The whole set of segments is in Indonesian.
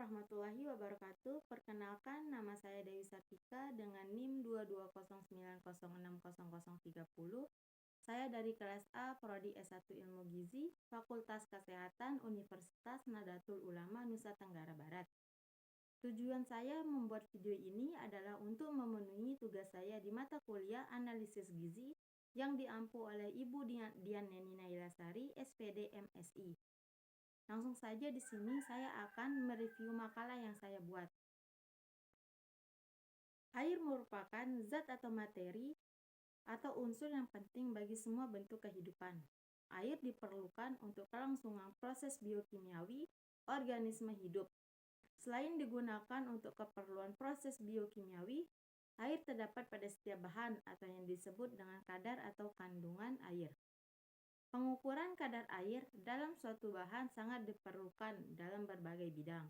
warahmatullahi wabarakatuh. Perkenalkan, nama saya Dewi Sartika dengan NIM 220906030. Saya dari kelas A, Prodi S1 Ilmu Gizi, Fakultas Kesehatan, Universitas Nahdlatul Ulama, Nusa Tenggara Barat. Tujuan saya membuat video ini adalah untuk memenuhi tugas saya di mata kuliah Analisis Gizi yang diampu oleh Ibu Dian Neni Nailasari, SPD MSI. Langsung saja di sini saya akan mereview makalah yang saya buat. Air merupakan zat atau materi atau unsur yang penting bagi semua bentuk kehidupan. Air diperlukan untuk kelangsungan proses biokimiawi organisme hidup. Selain digunakan untuk keperluan proses biokimiawi, air terdapat pada setiap bahan atau yang disebut dengan kadar atau kandungan air. Pengukuran kadar air dalam suatu bahan sangat diperlukan dalam berbagai bidang.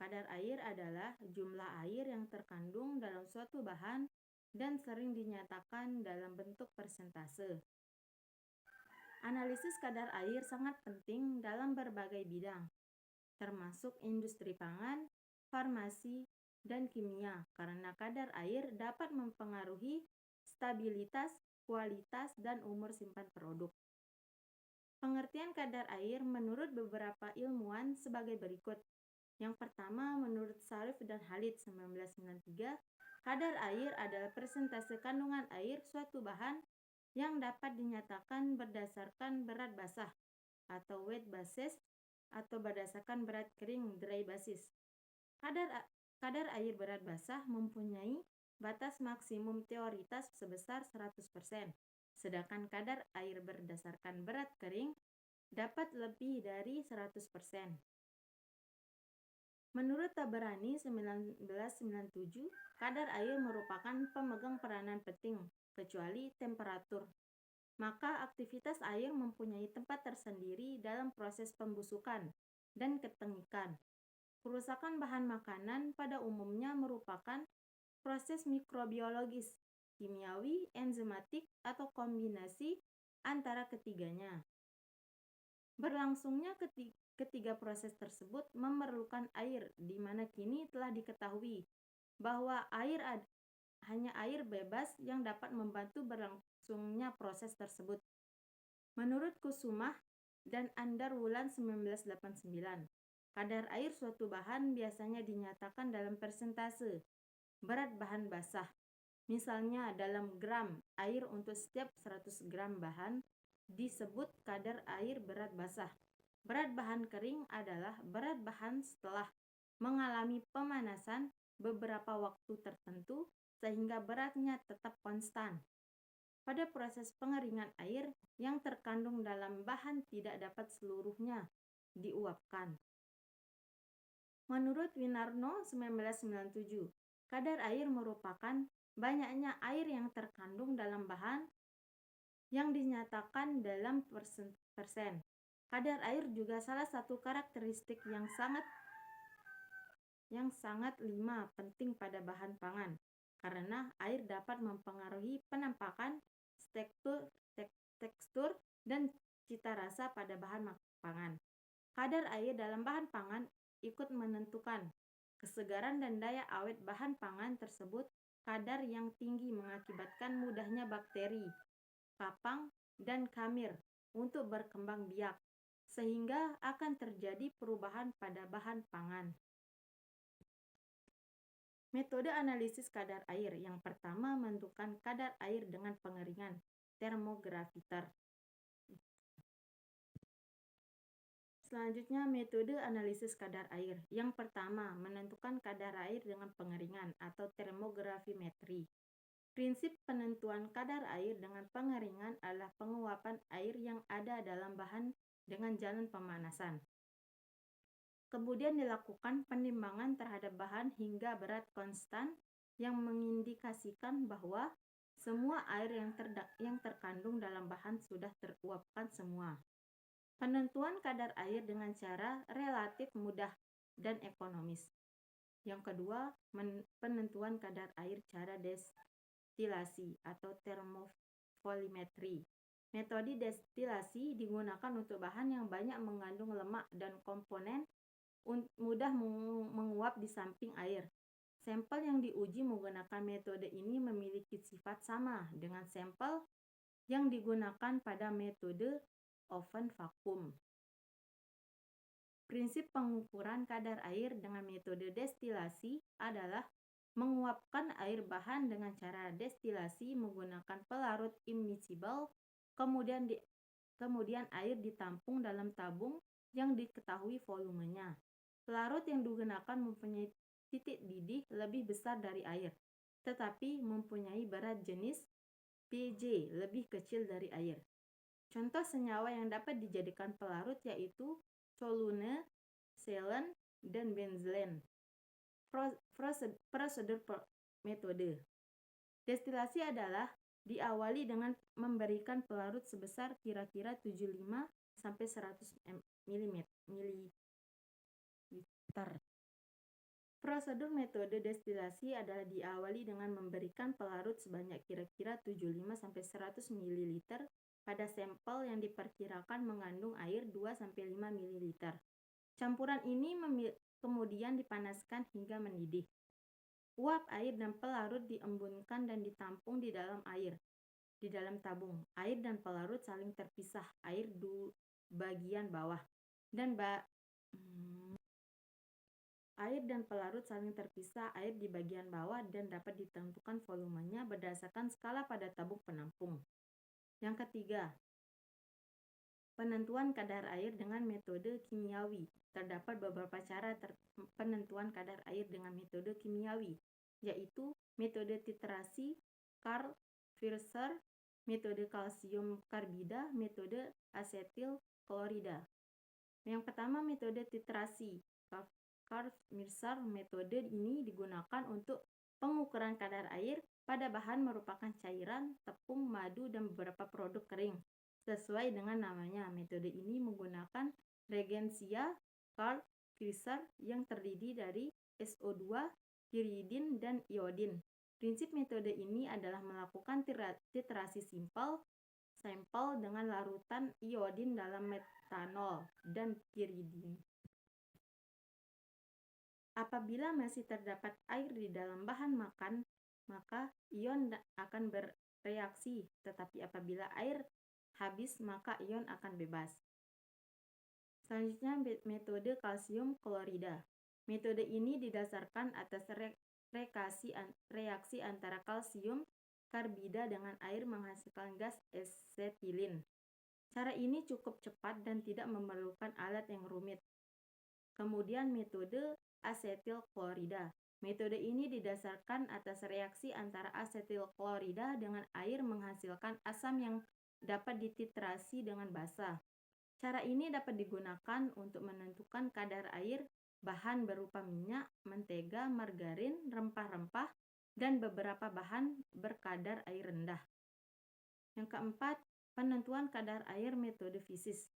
Kadar air adalah jumlah air yang terkandung dalam suatu bahan dan sering dinyatakan dalam bentuk persentase. Analisis kadar air sangat penting dalam berbagai bidang, termasuk industri pangan, farmasi, dan kimia, karena kadar air dapat mempengaruhi stabilitas, kualitas, dan umur simpan produk. Pengertian kadar air menurut beberapa ilmuwan sebagai berikut. Yang pertama, menurut Sarif dan Khalid 1993, kadar air adalah persentase kandungan air suatu bahan yang dapat dinyatakan berdasarkan berat basah atau weight basis atau berdasarkan berat kering dry basis. Kadar air berat basah mempunyai batas maksimum teoritas sebesar 100%, sedangkan kadar air berdasarkan berat kering dapat lebih dari 100%. Menurut Tabarani 1997, kadar air merupakan pemegang peranan penting, kecuali temperatur. Maka aktivitas air mempunyai tempat tersendiri dalam proses pembusukan dan ketengikan. Kerusakan bahan makanan pada umumnya merupakan proses mikrobiologis, kimiawi, enzimatik, atau kombinasi antara ketiganya. Berlangsungnya ketiga proses tersebut memerlukan air, di mana kini telah diketahui bahwa hanya air bebas yang dapat membantu berlangsungnya proses tersebut. Menurut Kusumah dan Andar Wulan 1989, kadar air suatu bahan biasanya dinyatakan dalam persentase berat bahan basah. Misalnya dalam gram air untuk setiap 100 gram bahan disebut kadar air berat basah. Berat bahan kering adalah berat bahan setelah mengalami pemanasan beberapa waktu tertentu sehingga beratnya tetap konstan. Pada proses pengeringan air yang terkandung dalam bahan tidak dapat seluruhnya diuapkan. Menurut Winarno 1997, kadar air merupakan banyaknya air yang terkandung dalam bahan yang dinyatakan dalam persen. Kadar air juga salah satu karakteristik yang sangat penting pada bahan pangan, karena air dapat mempengaruhi penampakan, tekstur, dan cita rasa pada bahan pangan. Kadar air dalam bahan pangan ikut menentukan kesegaran dan daya awet bahan pangan tersebut. Kadar yang tinggi mengakibatkan mudahnya bakteri, kapang, dan kamir untuk berkembang biak, sehingga akan terjadi perubahan pada bahan pangan. Metode analisis kadar air. Yang pertama, menentukan kadar air dengan pengeringan, termogrameter. Selanjutnya, metode analisis kadar air. Yang pertama, menentukan kadar air dengan pengeringan atau termografimetri. Prinsip penentuan kadar air dengan pengeringan adalah penguapan air yang ada dalam bahan dengan jalan pemanasan. Kemudian dilakukan penimbangan terhadap bahan hingga berat konstan yang mengindikasikan bahwa semua air yang terkandung dalam bahan sudah teruapkan semua. Penentuan kadar air dengan cara relatif mudah dan ekonomis. Yang kedua, penentuan kadar air cara destilasi atau termovolumetri. Metode destilasi digunakan untuk bahan yang banyak mengandung lemak dan komponen mudah menguap di samping air. Sampel yang diuji menggunakan metode ini memiliki sifat sama dengan sampel yang digunakan pada metode oven vakum. Prinsip pengukuran kadar air dengan metode destilasi adalah menguapkan air bahan dengan cara destilasi menggunakan pelarut immiscible, kemudian air ditampung dalam tabung yang diketahui volumenya. Pelarut yang digunakan mempunyai titik didih lebih besar dari air, tetapi mempunyai berat jenis Pj lebih kecil dari air. Contoh senyawa yang dapat dijadikan pelarut yaitu toluene, selen, dan benzelen. Prosedur metode destilasi adalah diawali dengan memberikan pelarut sebesar kira-kira 75 sampai 100 ml. Prosedur metode destilasi adalah diawali dengan memberikan pelarut sebanyak kira-kira 75 sampai 100 ml pada sampel yang diperkirakan mengandung air 2 sampai 5 ml. Campuran ini kemudian dipanaskan hingga mendidih. Uap air dan pelarut diembunkan dan ditampung di dalam tabung. Air dan pelarut saling terpisah, air di bagian bawah dan dapat ditentukan volumenya berdasarkan skala pada tabung penampung. Yang ketiga, penentuan kadar air dengan metode kimiawi. Terdapat beberapa cara penentuan kadar air dengan metode kimiawi, yaitu metode titrasi Karl-Fischer, metode kalsium karbida, metode asetil klorida. Yang pertama, metode titrasi Karl-Fischer. Metode ini digunakan untuk pengukuran kadar air pada bahan merupakan cairan, tepung, madu, dan beberapa produk kering. Sesuai dengan namanya, metode ini menggunakan regensia Karl-Fischer yang terdiri dari SO2, piridin, dan iodin. Prinsip metode ini adalah melakukan titrasi sampel dengan larutan iodin dalam metanol dan piridin. Apabila masih terdapat air di dalam bahan makan, maka ion akan bereaksi, tetapi apabila air habis, maka ion akan bebas. Selanjutnya, metode kalsium klorida. Metode ini didasarkan atas reaksi antara kalsium karbida dengan air menghasilkan gas asetilin. Cara ini cukup cepat dan tidak memerlukan alat yang rumit. Kemudian metode asetil klorida. Metode ini didasarkan atas reaksi antara asetil klorida dengan air menghasilkan asam yang dapat dititrasi dengan basah. Cara ini dapat digunakan untuk menentukan kadar air bahan berupa minyak, mentega, margarin, rempah-rempah, dan beberapa bahan berkadar air rendah. Yang keempat, penentuan kadar air metode fisis.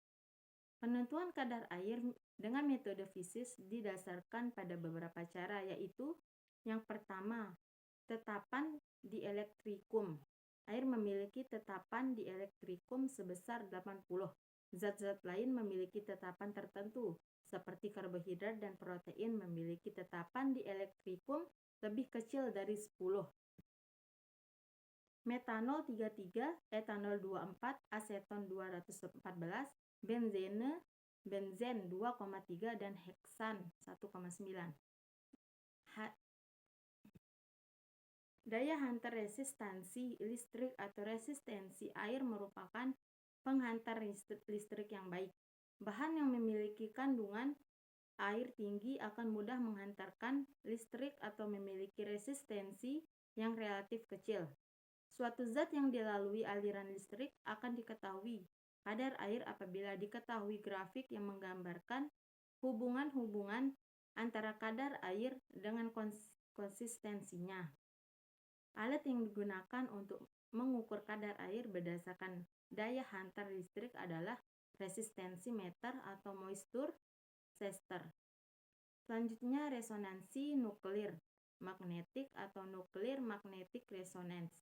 Penentuan kadar air dengan metode fisis didasarkan pada beberapa cara, yaitu yang pertama, tetapan dielektrikum. Air memiliki tetapan dielektrikum sebesar 80. Zat-zat lain memiliki tetapan tertentu, seperti karbohidrat dan protein memiliki tetapan dielektrikum lebih kecil dari 10. Metanol 33, etanol 24, aseton 214, benzen 2,3, dan heksan 1,9. Daya hantar resistansi listrik atau resistensi air merupakan penghantar listrik yang baik. Bahan yang memiliki kandungan air tinggi akan mudah menghantarkan listrik atau memiliki resistensi yang relatif kecil. Suatu zat yang dilalui aliran listrik akan diketahui kadar air apabila diketahui grafik yang menggambarkan hubungan-hubungan antara kadar air dengan konsistensinya. Alat yang digunakan untuk mengukur kadar air berdasarkan daya hantar listrik adalah resistensimeter atau moisture tester. Selanjutnya, resonansi nuklir magnetik atau nuclear magnetic resonance.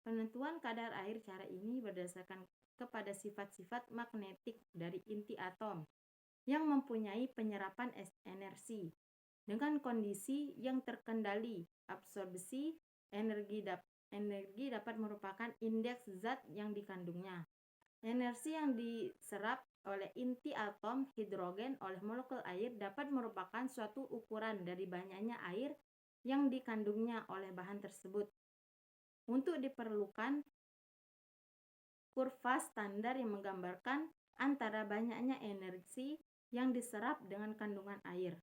Penentuan kadar air cara ini berdasarkan kepada sifat-sifat magnetik dari inti atom. yang mempunyai penyerapan energi dengan kondisi yang terkendali. Absorpsi energi dapat merupakan indeks zat yang dikandungnya. Energi yang diserap oleh inti atom hidrogen oleh molekul air dapat merupakan suatu ukuran dari banyaknya air yang dikandungnya oleh bahan tersebut. Untuk diperlukan kurva standar yang menggambarkan antara banyaknya energi yang diserap dengan kandungan air.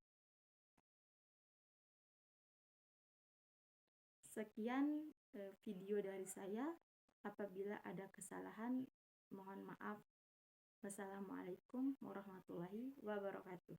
Sekian video dari saya. Apabila ada kesalahan, mohon maaf. Wassalamualaikum warahmatullahi wabarakatuh.